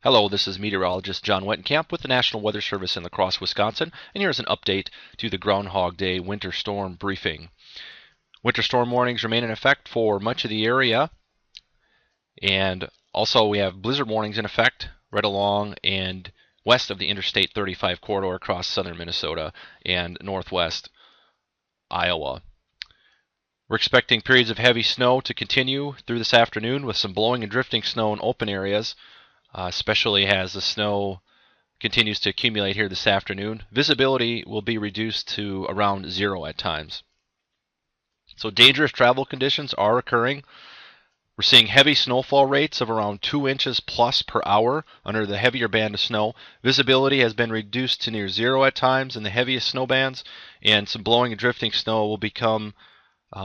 Hello, this is meteorologist John Wettenkamp with the National Weather Service in La Crosse, Wisconsin, and here's an update to the Groundhog Day winter storm briefing. Winter storm warnings remain in effect for much of the area, and also we have blizzard warnings in effect right along and west of the Interstate 35 corridor across southern Minnesota and northwest Iowa. We're expecting periods of heavy snow to continue through this afternoon with some blowing and drifting snow in open areas, especially as the snow continues to accumulate here this afternoon. Visibility will be reduced to around 0 at times. So dangerous travel conditions are occurring. We're seeing heavy snowfall rates of around 2 inches plus per hour under the heavier band of snow. Visibility has been reduced to near 0 at times in the heaviest snow bands, and some blowing and drifting snow will become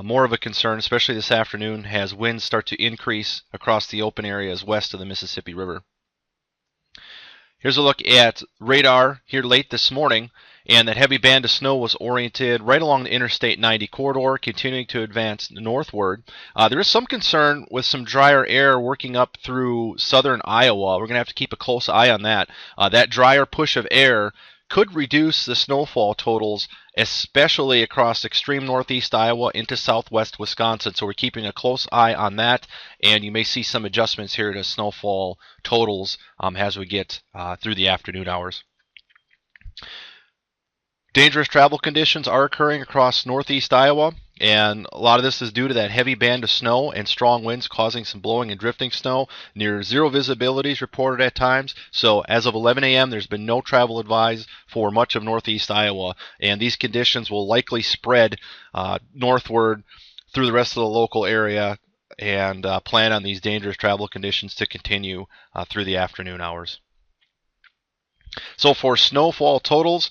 more of a concern, especially this afternoon, as winds start to increase across the open areas west of the Mississippi River. Here's a look at radar here late this morning, and that heavy band of snow was oriented right along the Interstate 90 corridor, continuing to advance northward. There is some concern with some drier air working up through southern Iowa. We're going to have to keep a close eye on that. That drier push of air could reduce the snowfall totals, especially across extreme northeast Iowa into southwest Wisconsin. So we're keeping a close eye on that, and you may see some adjustments here to snowfall totals as we get through the afternoon hours. Dangerous travel conditions are occurring across northeast Iowa, and a lot of this is due to that heavy band of snow and strong winds causing some blowing and drifting snow. Near 0 visibility is reported at times. So as of 11 a.m., there's been no travel advised for much of northeast Iowa, and these conditions will likely spread northward through the rest of the local area, and plan on these dangerous travel conditions to continue through the afternoon hours. So for snowfall totals,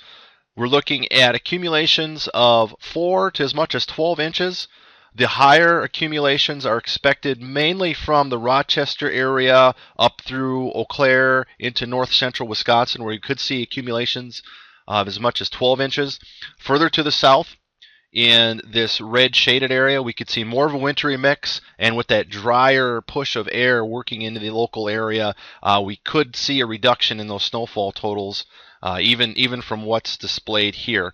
we're looking at accumulations of 4 to as much as 12 inches. The higher accumulations are expected mainly from the Rochester area up through Eau Claire into north central Wisconsin, where you could see accumulations of as much as 12 inches. Further to the south, in this red shaded area, we could see more of a wintry mix, and with that drier push of air working into the local area, we could see a reduction in those snowfall totals, even from what's displayed here.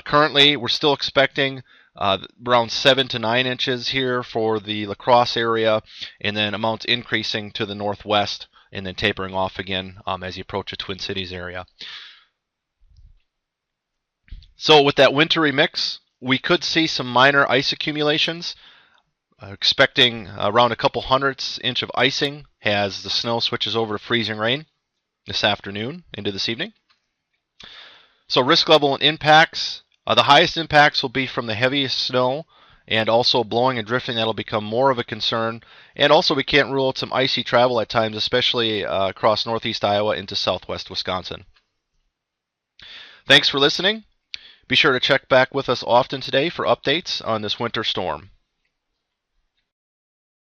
Currently, we're still expecting around 7 to 9 inches here for the La Crosse area, and then amounts increasing to the northwest and then tapering off again as you approach the Twin Cities area. So with that wintry mix, we could see some minor ice accumulations, expecting around a couple hundredths inch of icing as the snow switches over to freezing rain this afternoon into this evening. So risk level and impacts, the highest impacts will be from the heaviest snow, and also blowing and drifting. That'll become more of a concern. And also we can't rule out some icy travel at times, especially across northeast Iowa into southwest Wisconsin. Thanks for listening. Be sure to check back with us often today for updates on this winter storm.